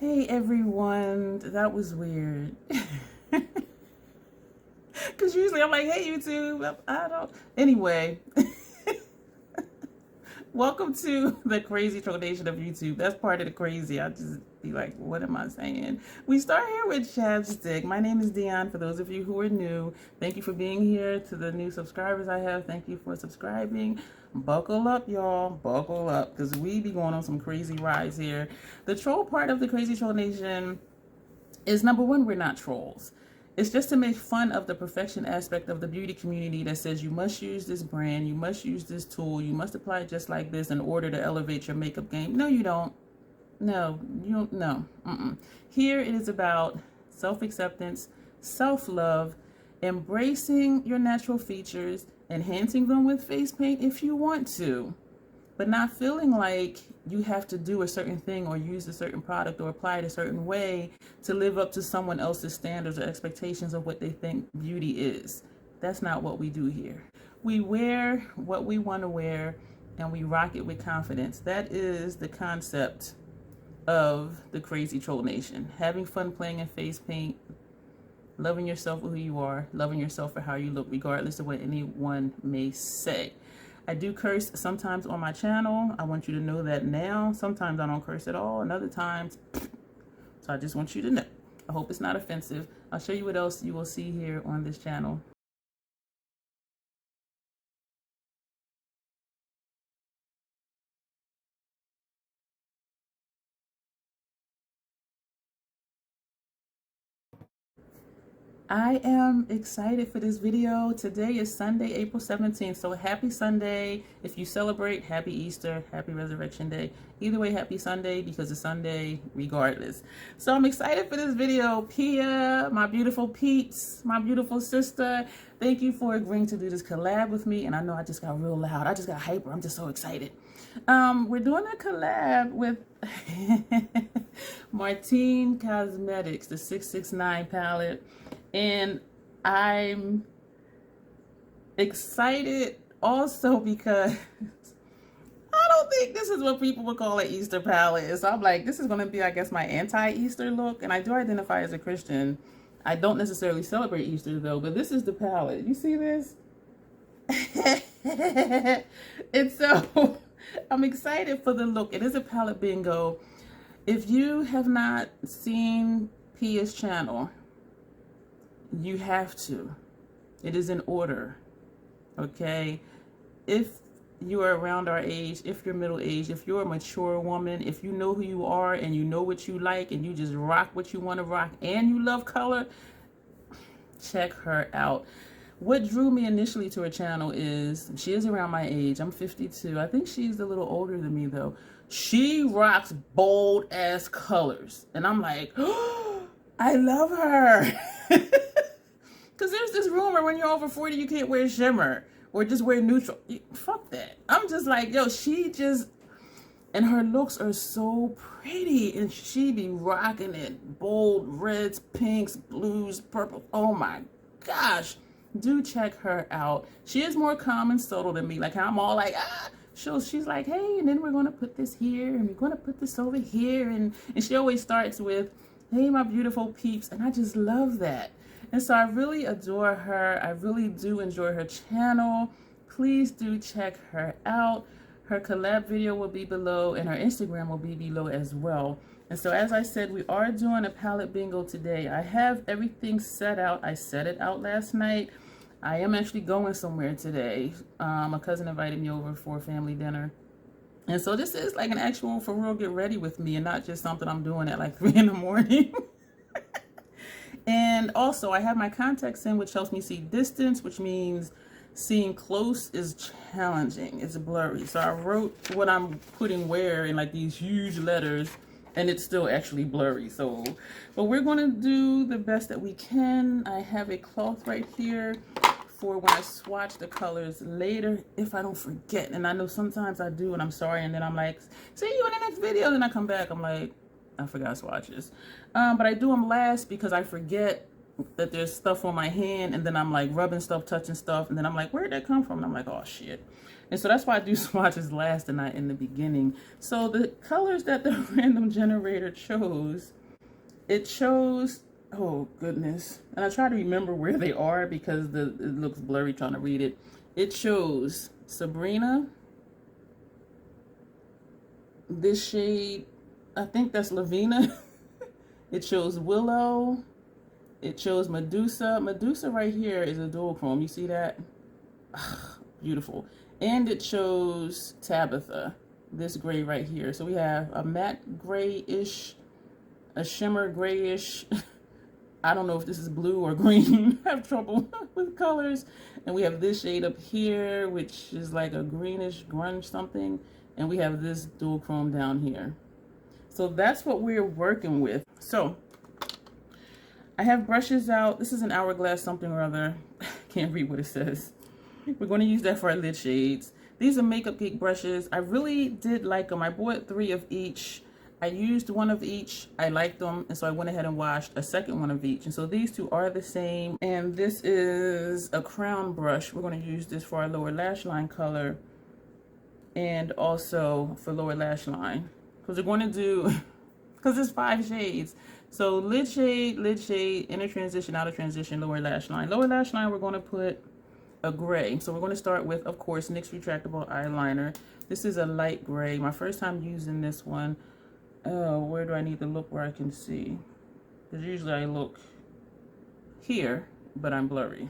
Hey everyone, that was weird. Because usually I'm like, hey YouTube, I don't. Anyway, welcome to the crazy trollation of YouTube. That's part of the crazy. I just be like, what am I saying? We start here with chapstick. My name is Dion. For those of you who are new, thank you for being here. To the new subscribers I have, thank you for subscribing. Buckle up, y'all. Buckle up, because we be going on some crazy rides here. The troll part of the crazy troll nation is, number one, we're not trolls. It's just to make fun of the perfection aspect of the beauty community that says you must use this brand, you must use this tool, you must apply it just like this in order to elevate your makeup game. No, you don't. No, you don't. No. Here it is about self-acceptance, self-love, embracing your natural features, enhancing them with face paint if you want to, but not feeling like you have to do a certain thing or use a certain product or apply it a certain way to live up to someone else's standards or expectations of what they think beauty is. That's not what we do here. We wear what we want to wear and we rock it with confidence. That is the concept of the crazy troll nation. Having fun playing in face paint, loving yourself for who you are, loving yourself for how you look, regardless of what anyone may say. I do curse sometimes on my channel. I want you to know that now. Sometimes I don't curse at all, and other times, so I just want you to know. I hope it's not offensive. I'll show you what else you will see here on this channel. I am excited for this video. Today is Sunday, April 17th. So happy Sunday. If you celebrate, happy Easter, happy Resurrection Day. Either way, happy Sunday because it's Sunday regardless. So I'm excited for this video. Pia, my beautiful peeps, my beautiful sister, thank you for agreeing to do this collab with me. And I know I just got real loud. I just got hyper. I'm just so excited. We're doing a collab with Martine Cosmetics, the 669 palette. And I'm excited also because I don't think this is what people would call an Easter palette. So I'm like, this is going to be, I guess, my anti-Easter look. And I do identify as a Christian. I don't necessarily celebrate Easter, though. But this is the palette. You see this? And so I'm excited for the look. It is a palette bingo. If you have not seen Pia's channel, you have to. It is in order. Okay? If you are around our age, if you're middle aged, if you're a mature woman, if you know who you are and you know what you like and you just rock what you want to rock and you love color, check her out. What drew me initially to her channel is she is around my age. I'm 52. I think she's a little older than me though. She rocks bold ass colors. And I'm like, oh, I love her. Because there's this rumor when you're over 40 you can't wear shimmer or just wear neutral. Fuck that. I'm just like, yo, she just, and her looks are so pretty and she be rocking it. Bold reds, pinks, blues, purple. Oh my gosh. Do check her out. She is more calm and subtle than me. Like I'm all like, ah. She's like, hey, and then we're going to put this here and we're going to put this over here. And she always starts with, hey, my beautiful peeps. And I just love that. And so I really adore her. I really do enjoy her channel. Please do check her out. Her collab video will be below and her Instagram will be below as well. And so as I said, we are doing a palette bingo today. I have everything set out. I set it out last night. I am actually going somewhere today. My cousin invited me over for a family dinner. And so this is like an actual for real get ready with me and not just something I'm doing at like 3 in the morning. And also I have my contacts in, which helps me see distance, which means seeing close is challenging. It's blurry. So I wrote what I'm putting where in like these huge letters and it's still actually blurry. So, but we're going to do the best that we can. I have a cloth right here for when I swatch the colors later if I don't forget. And I know sometimes I do and I'm sorry. And then I'm like, see you in the next video. Then I come back. I'm like, I forgot swatches. But I do them last because I forget that there's stuff on my hand and then I'm like rubbing stuff, touching stuff. And then I'm like, where'd that come from? And I'm like, oh shit. And so that's why I do swatches last and not in the beginning. So the colors that the random generator chose, it chose, oh goodness. And I try to remember where they are because it looks blurry trying to read it. It chose Sabrina, this shade, I think that's Lavine. It chose Willow. It chose Medusa. Medusa right here is a dual chrome. You see that? Beautiful. And it chose Tabatha, this gray right here. So we have a matte grayish, a shimmer grayish. I don't know if this is blue or green. I have trouble with colors. And we have this shade up here, which is like a greenish grunge something. And we have this dual chrome down here. So that's what we're working with. So I have brushes out. This is an Hourglass something or other. Can't read what it says. We're going to use that for our lid shades. These are Makeup Geek brushes. I really did like them. I bought 3 of each. I used 1 of each. I liked them, and so I went ahead and washed a second 1 of each. And so these 2 are the same. And this is a crown brush. We're going to use this for our lower lash line color and also for lower lash line. Because we're going to do, because it's 5 shades. So lid shade, inner transition, outer transition, lower lash line. Lower lash line, we're going to put a gray. So we're going to start with, of course, NYX Retractable Eyeliner. This is a light gray. My first time using this one. Oh, where do I need to look where I can see? Because usually I look here, but I'm blurry.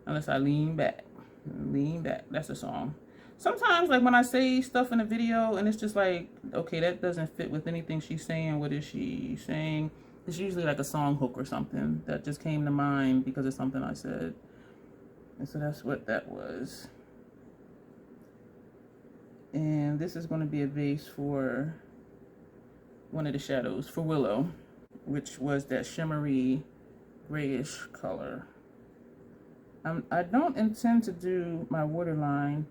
Unless I lean back. Lean back. That's a song. Sometimes, like when I say stuff in a video and it's just like, okay, that doesn't fit with anything she's saying. What is she saying? It's usually like a song hook or something that just came to mind because of something I said. And so that's what that was. And this is going to be a base for one of the shadows for Willow, which was that shimmery grayish color. I don't intend to do my waterline.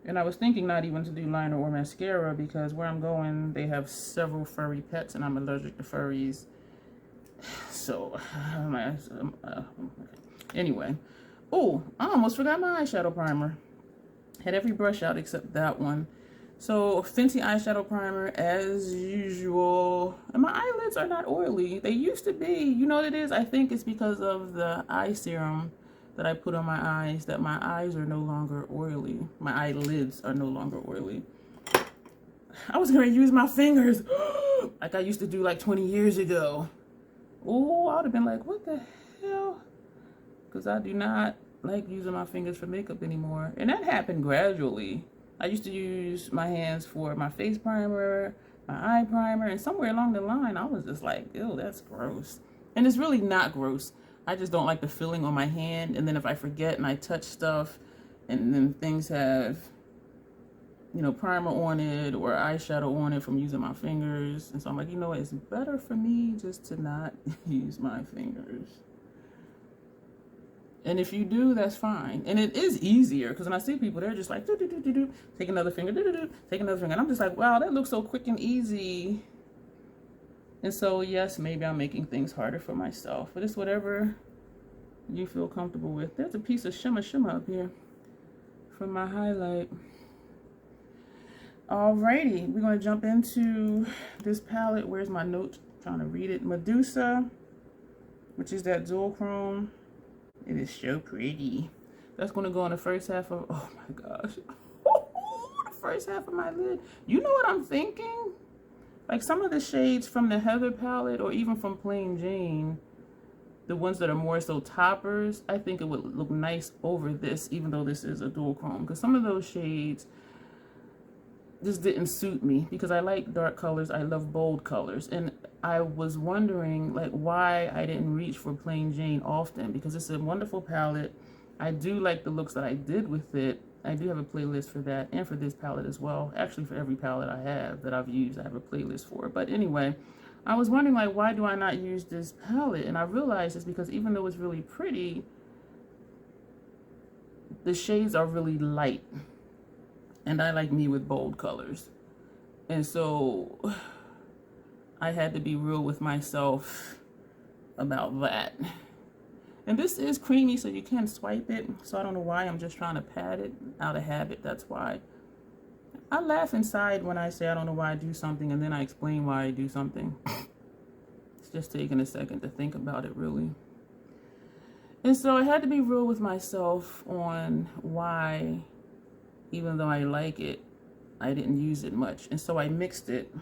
And I was thinking not even to do liner or mascara because where I'm going, they have several furry pets and I'm allergic to furries. So, anyway. Oh, I almost forgot my eyeshadow primer. Had every brush out except that one. So, Fenty eyeshadow primer as usual. And my eyelids are not oily. They used to be. You know what it is? I think it's because of the eye serum that I put on my eyes that my eyes are no longer oily. My eyelids are no longer oily. I was going to use my fingers like I used to do like 20 years ago. Oh, I would have been like, what the hell? Because I do not like using my fingers for makeup anymore. And that happened gradually. I used to use my hands for my face primer, my eye primer, and somewhere along the line, I was just like, ew, that's gross. And it's really not gross. I just don't like the feeling on my hand. And then if I forget and I touch stuff and then things have, you know, primer on it or eyeshadow on it from using my fingers. And so I'm like, you know what? It's better for me just to not use my fingers. And if you do, that's fine. And it is easier because when I see people, they're just like, do, do, do, do, do, take another finger, do, do, do, take another finger. And I'm just like, wow, that looks so quick and easy. And so, yes, maybe I'm making things harder for myself. But it's whatever you feel comfortable with. There's a piece of shimmer up here from my highlight. Alrighty, we're going to jump into this palette. Where's my notes? I'm trying to read it. Medusa, which is that dual chrome. It is so pretty. That's going to go on the first half of, oh my gosh. The first half of my lid. You know what I'm thinking? Like some of the shades from the Heather palette or even from Plain Jane, the ones that are more so toppers, I think it would look nice over this, even though this is a dual chrome. Because some of those shades just didn't suit me because I like dark colors. I love bold colors. And I was wondering like why I didn't reach for Plain Jane often because it's a wonderful palette. I do like the looks that I did with it. I do have a playlist for that and for this palette as well. Actually, for every palette I have that I've used, I have a playlist for. But anyway, I was wondering like why do I not use this palette? And I realized it's because even though it's really pretty, the shades are really light. And I like me with bold colors. And so I had to be real with myself about that. And this is creamy, so you can swipe it. So I don't know why. I'm just trying to pat it out of habit. That's why. I laugh inside when I say I don't know why I do something, and then I explain why I do something. It's just taking a second to think about it, really. And so I had to be real with myself on why, even though I like it, I didn't use it much. And so I mixed it.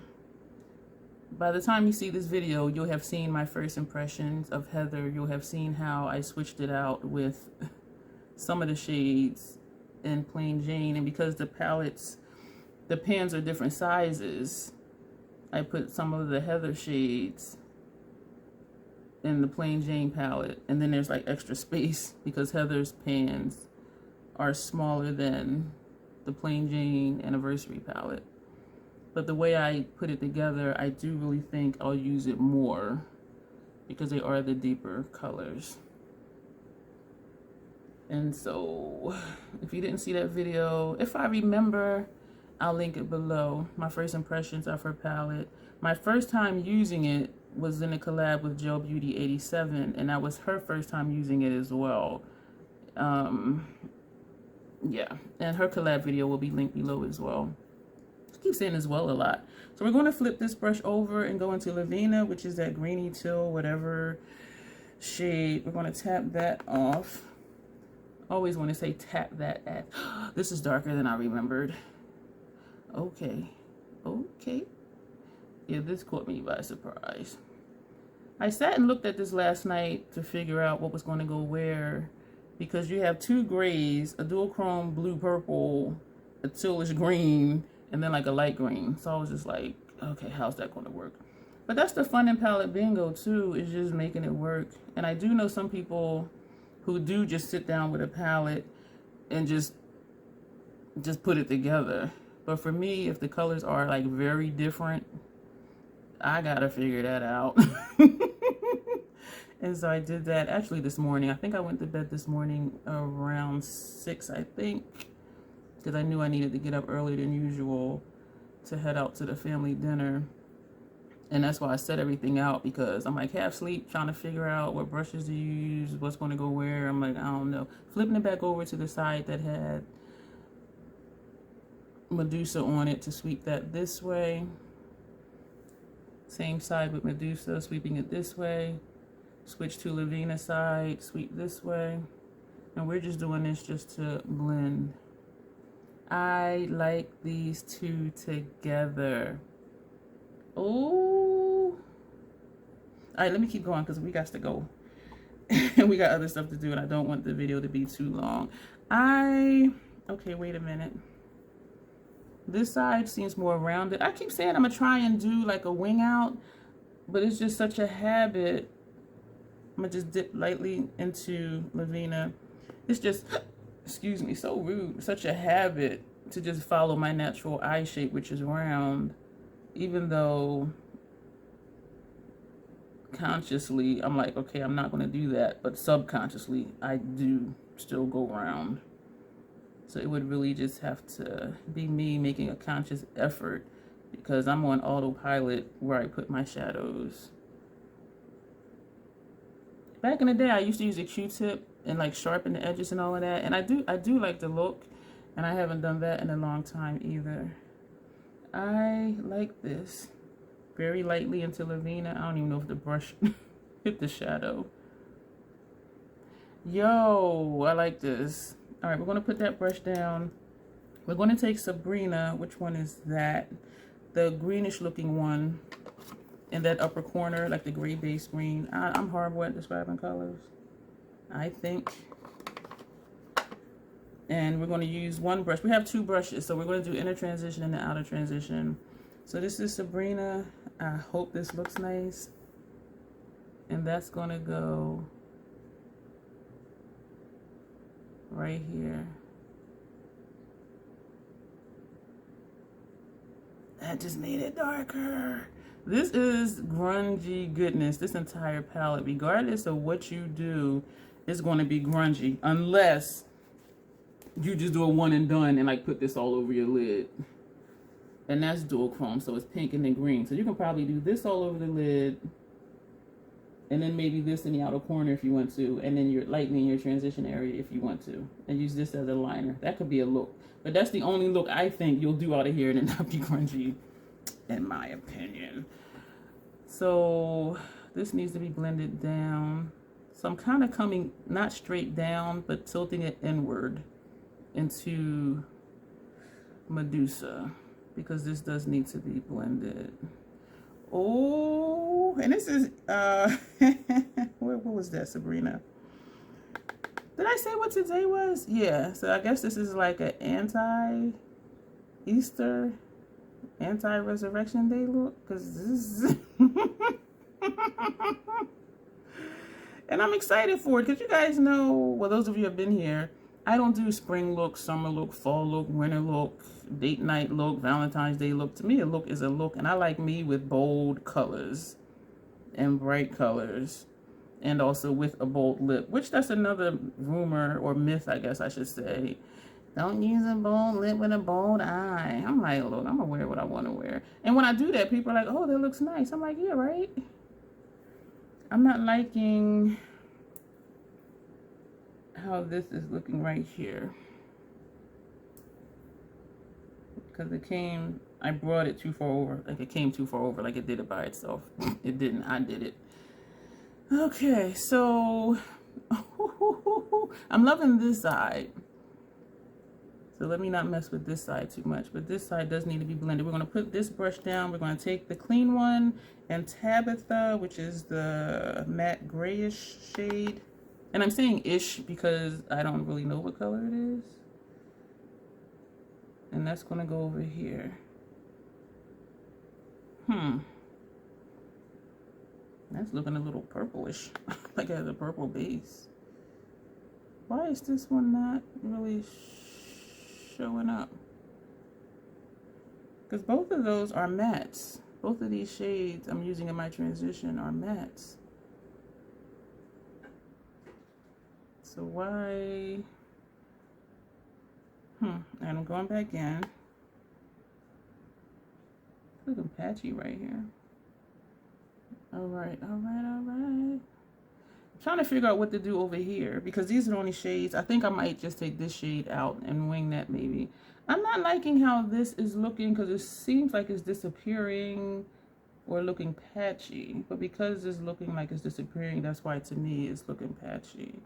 By the time you see this video, you'll have seen my first impressions of Heather. You'll have seen how I switched it out with some of the shades in Plain Jane. And because the palettes, the pans are different sizes, I put some of the Heather shades in the Plain Jane palette. And then there's like extra space because Heather's pans are smaller than the Plain Jane Anniversary palette. But the way I put it together, I do really think I'll use it more because they are the deeper colors. And so, if you didn't see that video, if I remember, I'll link it below. My first impressions of her palette. My first time using it was in a collab with Gel Beauty 87, and that was her first time using it as well. Yeah, and her collab video will be linked below as well. I keep saying as well a lot. So we're going to flip this brush over and go into Lavine, which is that greeny teal, whatever shade. We're going to tap that off. Always want to say tap that at. This is darker than I remembered. Okay. Okay. Yeah, this caught me by surprise. I sat and looked at this last night to figure out what was going to go where, because you have two grays, a duochrome blue purple, a tealish green, and then like a light green. So I was just like, okay, how's that going to work? But that's the fun in palette bingo too, is just making it work. And I do know some people who do just sit down with a palette and just put it together. But for me, if the colors are like very different, I gotta figure that out. And so I did that actually this morning. I think I went to bed this morning around 6, I think, because I knew I needed to get up earlier than usual to head out to the family dinner. And that's why I set everything out, because I'm like half asleep trying to figure out what brushes to use, what's going to go where. I'm like, I don't know. Flipping it back over to the side that had Medusa on it to sweep that this way. Same side with Medusa, sweeping it this way. Switch to Lavine side, sweep this way. And we're just doing this just to blend. I like these two together. Oh. All right, let me keep going because we got to go. And we got other stuff to do, and I don't want the video to be too long. Okay, wait a minute. This side seems more rounded. I keep saying I'm going to try and do like a wing out, but it's just such a habit. I'm going to just dip lightly into Lavine. It's just, excuse me, so rude. Such a habit to just follow my natural eye shape, which is round. Even though consciously I'm like, okay, I'm not going to do that. But subconsciously, I do still go round. So it would really just have to be me making a conscious effort, because I'm on autopilot where I put my shadows. Back in the day, I used to use a Q-tip and like sharpen the edges and all of that. And I do like the look, and I haven't done that in a long time either. I like this. Very lightly into Lavine. I don't even know if the brush hit the shadow. Yo, I like this. All right, we're going to put that brush down. We're going to take Sabrina. Which one is that? The greenish looking one in that upper corner, like the gray base green. I'm horrible at describing colors, I think. And we're going to use one brush. We have two brushes, so we're going to do inner transition and the outer transition. So this is Sabrina. I hope this looks nice. And that's going to go right here. That just made it darker. This is grungy goodness. This entire palette, regardless of what you do, is going to be grungy. Unless you just do a one and done and like put this all over your lid. And that's dual chrome, so it's pink and then green. So you can probably do this all over the lid. And then maybe this in the outer corner if you want to, and then your lightening your transition area if you want to, and use this as a liner. That could be a look, but that's the only look I think you'll do out of here and it not be grungy, in my opinion. So this needs to be blended down. So I'm kind of coming not straight down, but tilting it inward into Medusa, because this does need to be blended. Oh, and this is what was that, Sabrina? Did I say what today was? Yeah, so I guess this is like an anti-Easter, anti-resurrection day look, because this is and I'm excited for it, because you guys know, well, those of you who have been here, I don't do spring look, summer look, fall look, winter look, date night look, Valentine's Day look. To me, a look is a look, and I like me with bold colors and bright colors, and also with a bold lip, which that's another rumor or myth, I guess I should say. Don't use a bold lip with a bold eye. I'm like, look, I'm gonna wear what I want to wear. And when I do that, people are like, oh, that looks nice. I'm like, yeah, right? I'm not liking how this is looking right here, because I brought it too far over, like it came too far over, like it did it by itself. It didn't, I did it. Okay, so I'm loving this side, so let me not mess with this side too much, but this side does need to be blended. We're going to put this brush down. We're going to take the clean one and Tabatha, which is the matte grayish shade. And I'm saying ish because I don't really know what color it is. And that's going to go over here. That's looking a little purplish, like it has a purple base. Why is this one not really showing up? Because both of those are mattes. Both of these shades I'm using in my transition are mattes. So why? And I'm going back in. It's looking patchy right here. All right. I'm trying to figure out what to do over here, because these are the only shades. I think I might just take this shade out and wing that maybe. I'm not liking how this is looking, because it seems like it's disappearing or looking patchy. But because it's looking like it's disappearing, that's why to me it's looking patchy.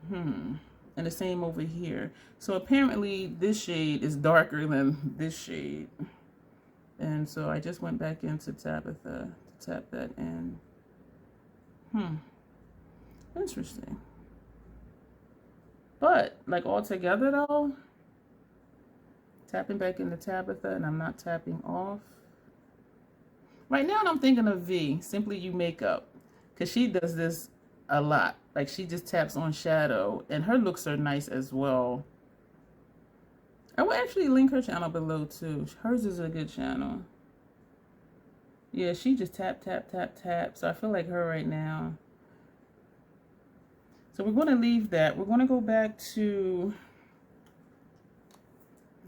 And the same over here. So apparently this shade is darker than this shade. And so I just went back into Tabatha to tap that in. Interesting. But like all together though, tapping back into Tabatha, and I'm not tapping off. Right now I'm thinking of V, Simply You Makeup, because she does this a lot. Like she just taps on shadow, and her looks are nice as well. I will actually link her channel below too. Hers is a good channel. Yeah, she just tap. So I feel like her right now. So we're going to leave that. We're going to go back to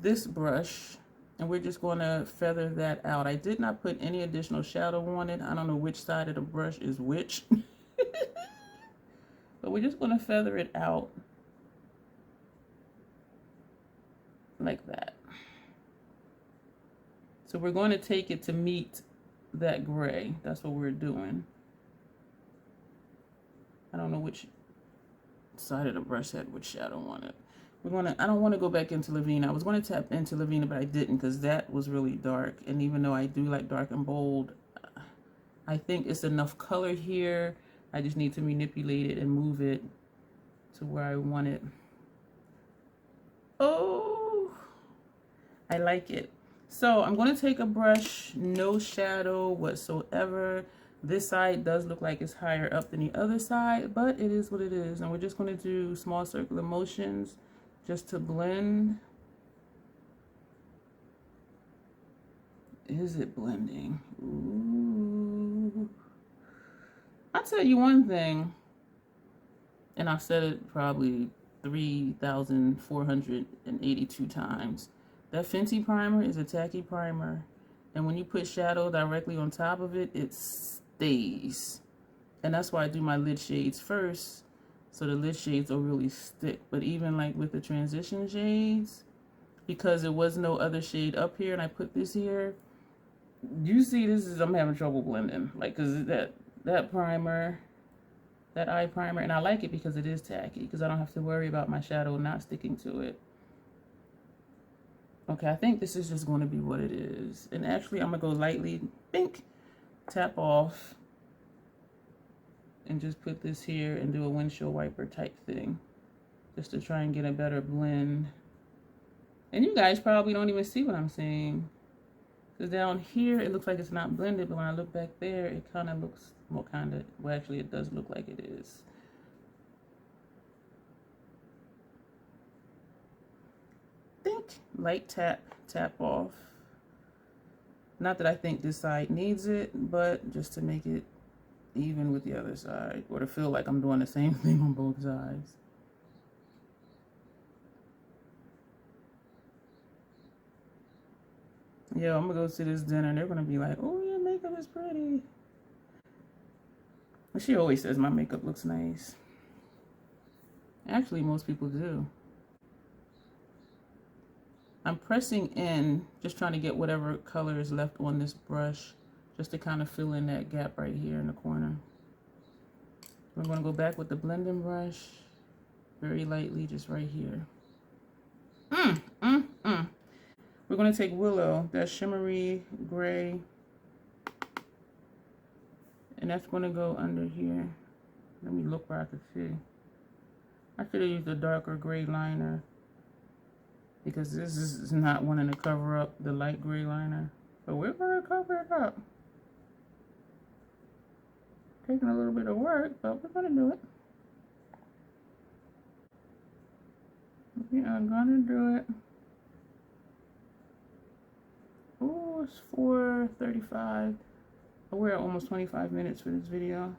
this brush, and we're just going to feather that out. I did not put any additional shadow on it. I don't know which side of the brush is which. But we're just going to feather it out like that. So we're going to take it to meet that gray. That's what we're doing. I don't know which side of the brush had which shadow on it. I don't want to go back into Lavine. I was going to tap into Lavine, but I didn't, because that was really dark. And even though I do like dark and bold, I think it's enough color here. I just need to manipulate it and move it to where I want it. Oh, I like it. So I'm going to take a brush, no shadow whatsoever. This side does look like it's higher up than the other side, but it is what it is. And we're just going to do small circular motions just to blend. Is it blending? Ooh. I'll tell you one thing, and I've said it probably 3,482 times. That Fenty primer is a tacky primer, and when you put shadow directly on top of it, it stays. And that's why I do my lid shades first, so the lid shades will really stick. But even like with the transition shades, because there was no other shade up here and I put this here, you see this is, I'm having trouble blending. Like, cause that primer, that eye primer, and I like it because it is tacky, because I don't have to worry about my shadow not sticking to it. Okay, I think this is just going to be what it is. And actually, I'm going to go lightly, bink, tap off, and just put this here and do a windshield wiper type thing, just to try and get a better blend. And you guys probably don't even see what I'm saying, because down here, it looks like it's not blended, but when I look back there, it kind of looks, well, actually, it does look like it is. Light tap, tap off. Not that I think this side needs it, but just to make it even with the other side, or to feel like I'm doing the same thing on both sides. Yeah, I'm gonna go to this dinner and they're gonna be like, oh, your makeup is pretty. She always says my makeup looks nice. Actually, most people do. I'm pressing in, just trying to get whatever color is left on this brush, just to kind of fill in that gap right here in the corner. We're going to go back with the blending brush, very lightly, just right here. We're going to take Willow, that shimmery gray, and that's going to go under here. Let me look where I can see. I should have used a darker gray liner, because this is not wanting to cover up the light gray liner. But we're going to cover it up. Taking a little bit of work, but we're going to do it. We are going to do it. Oh, it's 4:35. We're at almost 25 minutes for this video.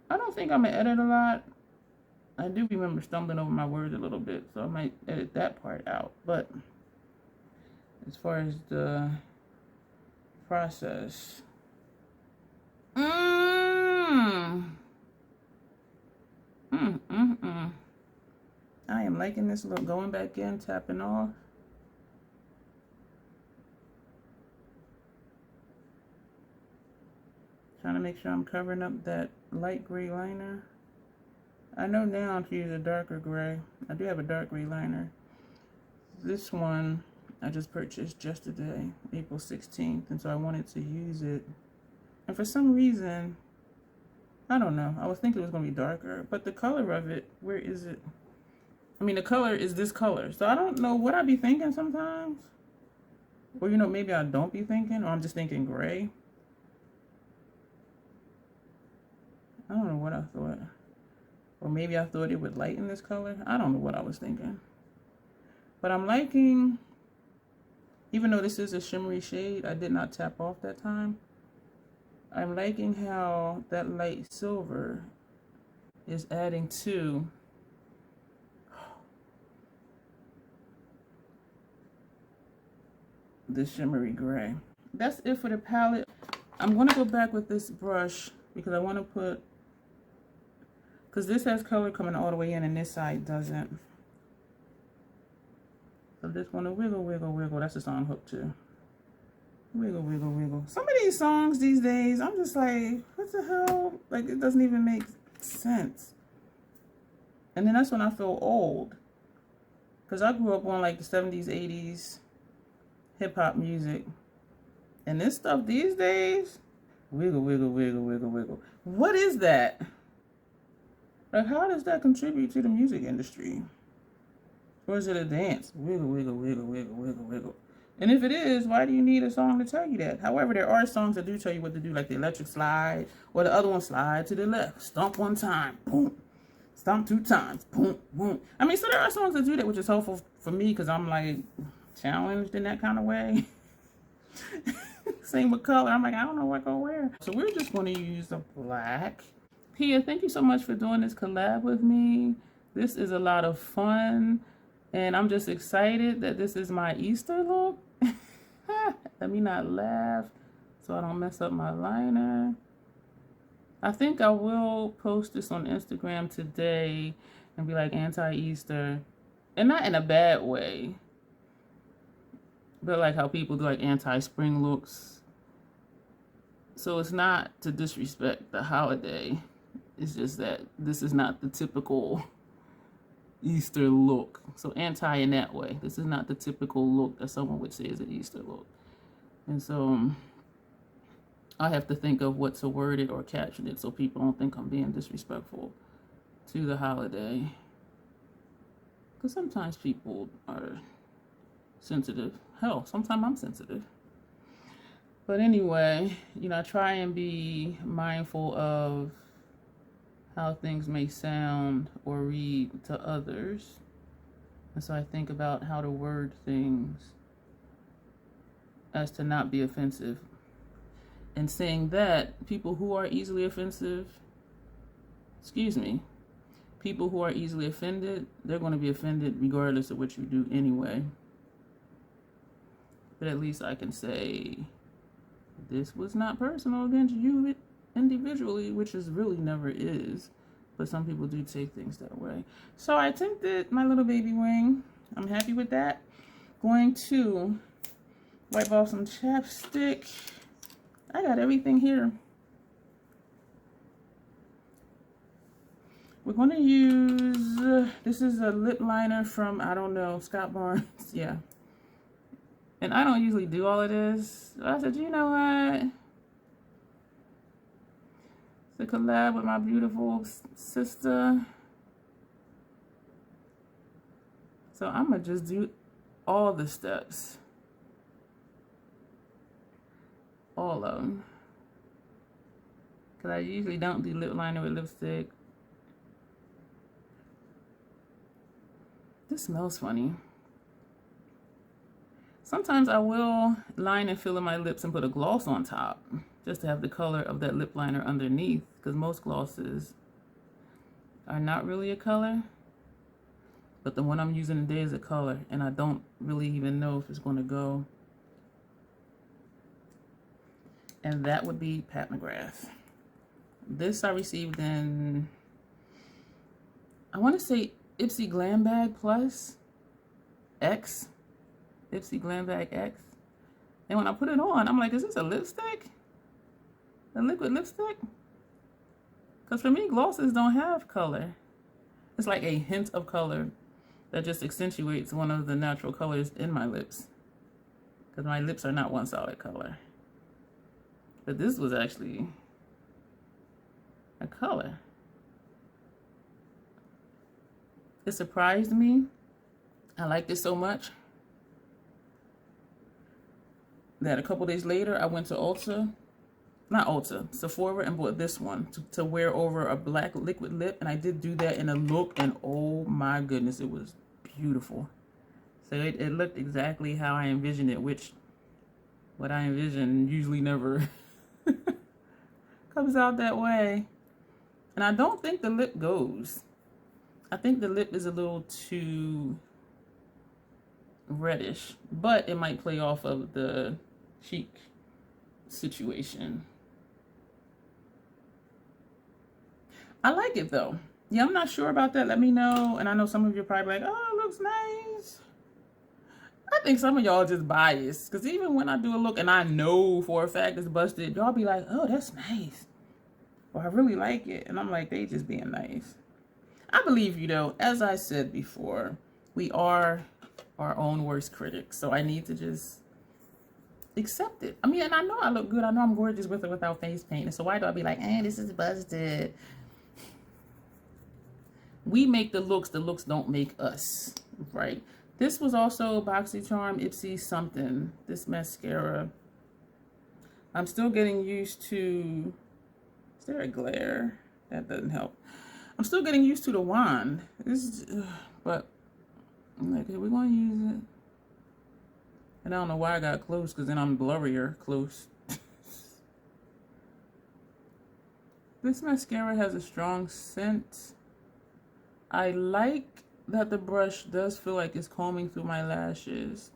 I don't think I'm going to edit a lot. I do remember stumbling over my words a little bit, so I might edit that part out. But as far as the process, I am liking this look. Going back in, tapping off. Trying to make sure I'm covering up that light gray liner. I know now to use a darker gray. I do have a dark gray liner. This one I just purchased yesterday, April 16th, and so I wanted to use it. And for some reason, I don't know, I was thinking it was going to be darker, but the color of it, where is it? I mean, the color is this color, so I don't know what I be thinking sometimes. Or, you know, maybe I don't be thinking, or I'm just thinking gray. I don't know what I thought. Or maybe I thought it would lighten this color. I don't know what I was thinking. But I'm liking, even though this is a shimmery shade, I did not tap off that time. I'm liking how that light silver is adding to the shimmery gray. That's it for the palette. I'm going to go back with this brush because I want to put, because this has color coming all the way in and this side doesn't. So I'm just going to wiggle, wiggle, wiggle. That's the song hook too. Wiggle, wiggle, wiggle. Some of these songs these days, I'm just like, what the hell? Like, it doesn't even make sense. And then that's when I feel old. Because I grew up on like the 70s, 80s hip-hop music. And this stuff these days, wiggle, wiggle, wiggle, wiggle, wiggle. What is that? Like, how does that contribute to the music industry? Or is it a dance? Wiggle, wiggle, wiggle, wiggle, wiggle, wiggle. And if it is, why do you need a song to tell you that? However, there are songs that do tell you what to do, like the electric slide, or the other one, slide to the left, stomp one time, boom, stomp two times, boom, boom. I mean, so there are songs that do that, which is helpful for me because I'm like challenged in that kind of way. Same with color. I'm like, I don't know what to wear. So we're just going to use the black. Pia, thank you so much for doing this collab with me. This is a lot of fun. And I'm just excited that this is my Easter look. Let me not laugh so I don't mess up my liner. I think I will post this on Instagram today and be like anti-Easter. And not in a bad way. But like how people do like anti-spring looks. So it's not to disrespect the holiday. It's just that this is not the typical Easter look. So anti in that way. This is not the typical look that someone would say is an Easter look. And so I have to think of what to word it or caption it so people don't think I'm being disrespectful to the holiday. Because sometimes people are sensitive. Hell, sometimes I'm sensitive. But anyway, you know, I try and be mindful of how things may sound or read to others. And so I think about how to word things as to not be offensive. And saying that, people who are easily offensive, people who are easily offended, they're going to be offended regardless of what you do anyway. But at least I can say, this was not personal against you individually, which is really never is. But some people do take things that way. So I tinted my little baby wing. I'm happy with that. Going to wipe off some chapstick. I got everything here. We're going to use, this is a lip liner from, I don't know, Scott Barnes. Yeah. And I don't usually do all of this. So I said, you know what? It's a collab with my beautiful sister. So I'm going to just do all the steps. All of them. Because I usually don't do lip liner with lipstick. This smells funny. Sometimes I will line and fill in my lips and put a gloss on top just to have the color of that lip liner underneath, because most glosses are not really a color, but the one I'm using today is a color, and I don't really even know if it's going to go. And that would be Pat McGrath. This I received in, I want to say Ipsy Glam Bag Plus X. Ipsy Glam Bag X. And when I put it on, I'm like, is this a lipstick? A liquid lipstick? Because for me, glosses don't have color. It's like a hint of color that just accentuates one of the natural colors in my lips. Because my lips are not one solid color. But this was actually a color. It surprised me. I liked it so much that a couple days later I went to Sephora and bought this one to wear over a black liquid lip. And I did do that in a look, and oh my goodness, it was beautiful. So it looked exactly how I envisioned it, which what I envision usually never comes out that way. And I don't think the lip goes. I think the lip is a little too reddish, but it might play off of the cheek situation. I like it though. Yeah, I'm not sure about that. Let me know. And I know some of you are probably like, oh, it looks nice. I think some of y'all just biased, because even when I do a look and I know for a fact it's busted, y'all be like, oh, that's nice. Or I really like it. And I'm like, they just being nice. I believe you though. As I said before, we are our own worst critics. So I need to just accept it. I mean, and I know I look good. I know I'm gorgeous with or without face paint. And so why do I be like, this is busted? We make the looks don't make us, right? This was also BoxyCharm Ipsy something. This mascara. I'm still getting used to, is there a glare? That doesn't help. I'm still getting used to the wand. But I'm like, hey, we're going to use it. And I don't know why I got close, because then I'm blurrier close. This mascara has a strong scent. I like that the brush does feel like it's combing through my lashes.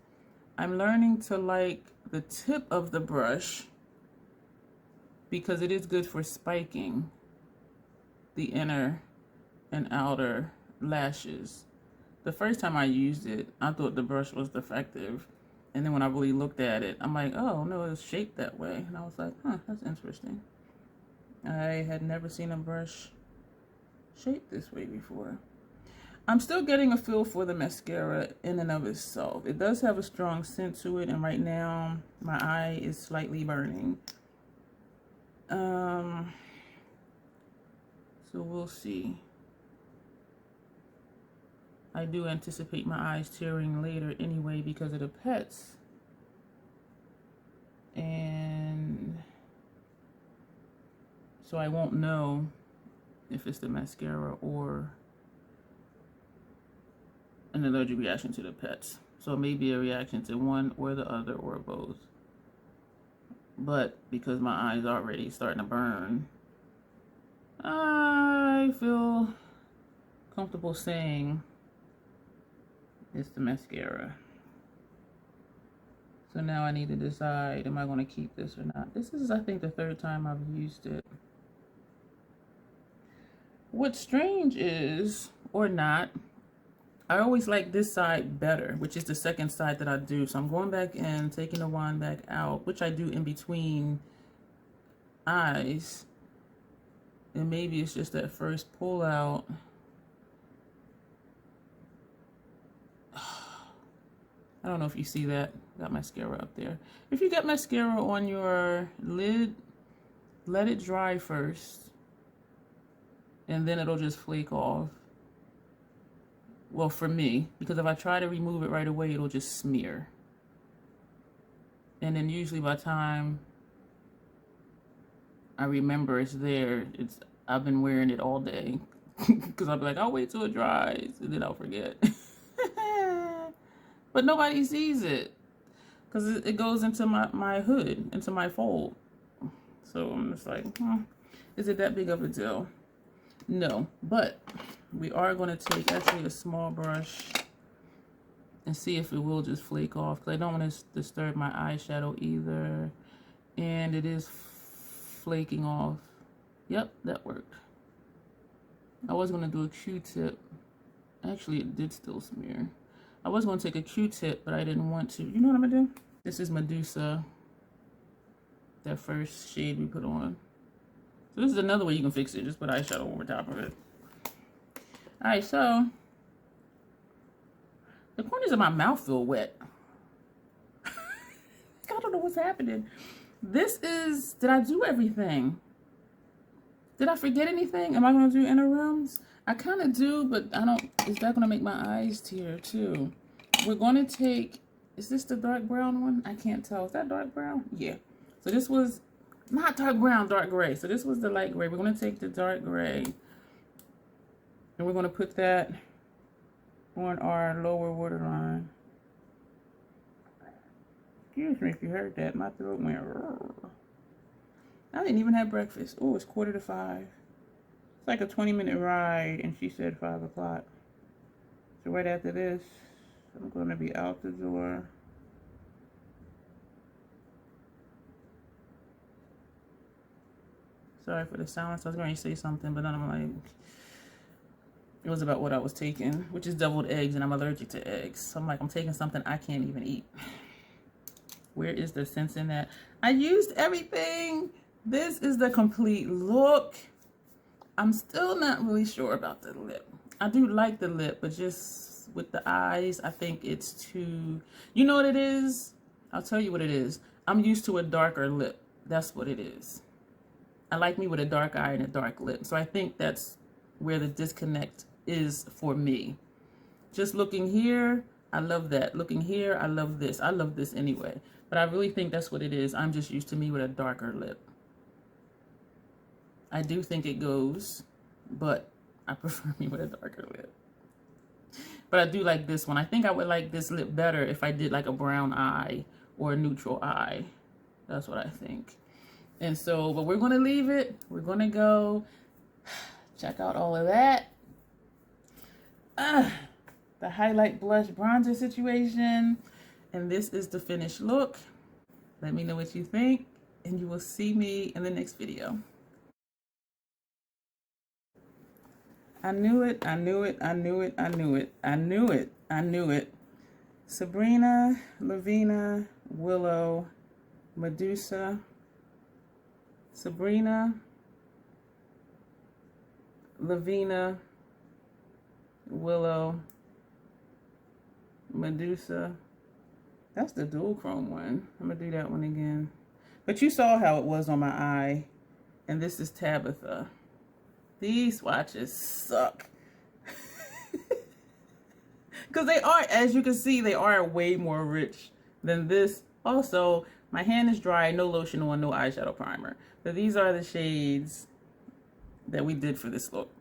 I'm learning to like the tip of the brush because it is good for spiking the inner and outer lashes. The first time I used it, I thought the brush was defective. And then when I really looked at it, I'm like, oh, no, it's shaped that way. And I was like, huh, that's interesting. I had never seen a brush shaped this way before. I'm still getting a feel for the mascara in and of itself. It does have a strong scent to it, and right now my eye is slightly burning. So we'll see. I do anticipate my eyes tearing later anyway because of the pets. And so I won't know if it's the mascara or an allergic reaction to the pets. So it may be a reaction to one or the other or both. But because my eyes are already starting to burn, I feel comfortable saying it's the mascara. So now I need to decide, am I going to keep this or not? This is, I think, the third time I've used it. What's strange is, or not, I always like this side better, which is the second side that I do. So I'm going back in, taking the wand back out, which I do in between eyes. And maybe it's just that first pull out. I don't know if you see that. Got mascara up there. If you got mascara on your lid, let it dry first. And then it'll just flake off. Well, for me, because if I try to remove it right away, it'll just smear. And then usually by the time I remember it's there, I've been wearing it all day. Because I'll be like, I'll wait till it dries, and then I'll forget. But nobody sees it. Because it goes into my hood, into my fold. So I'm just like, is it that big of a deal? No, but we are going to take actually a small brush and see if it will just flake off, because I don't want to disturb my eyeshadow either. And it is flaking off. Yep, that worked. I was going to do a Q-tip. Actually, it did still smear. I was going to take a Q-tip, but I didn't want to. You know what I'm going to do? This is Medusa. That first shade we put on. So this is another way you can fix it. Just put eyeshadow over top of it. Alright, so the corners of my mouth feel wet. I don't know what's happening. This is, did I do everything? Did I forget anything? Am I going to do inner rims? I kind of do, but I don't, is that going to make my eyes tear too? We're going to take, is this the dark brown one? I can't tell. Is that dark brown? Yeah. So this was not dark brown, dark gray. So this was the light gray. We're going to take the dark gray. And we're going to put that on our lower waterline. Excuse me if you heard that. My throat went. I didn't even have breakfast. Oh, it's 4:45. It's like a 20-minute ride, and she said 5 o'clock. So right after this, I'm going to be out the door. Sorry for the silence. I was going to say something, but then I'm like, it was about what I was taking, which is deviled eggs, and I'm allergic to eggs. So I'm like, I'm taking something I can't even eat. Where is the sense in that? I used everything. This is the complete look. I'm still not really sure about the lip. I do like the lip, but just with the eyes, I think it's too, you know what it is? I'll tell you what it is. I'm used to a darker lip. That's what it is. I like me with a dark eye and a dark lip. So I think that's where the disconnect is for me. Just looking here, I love that. Looking here, I love this. I love this anyway. But I really think that's what it is. I'm just used to me with a darker lip. I do think it goes, but I prefer me with a darker lip. But I do like this one. I think I would like this lip better if I did like a brown eye or a neutral eye. That's what I think. And so, but we're going to leave it. We're going to go check out all of that. The highlight blush bronzer situation. And this is the finished look. Let me know what you think. and you will see me in the next video. I knew it, I knew it, I knew it, I knew it, I knew it, I knew it. Sabrina, Lavine, Willow, Medusa, Sabrina, Lavine, Willow, Medusa. That's the dual chrome one. I'm gonna do that one again. But you saw how it was on my eye. And this is Tabatha. These swatches suck. Because they are, as you can see, they are way more rich than this. Also, my hand is dry, no lotion on, no eyeshadow primer. But these are the shades that we did for this look.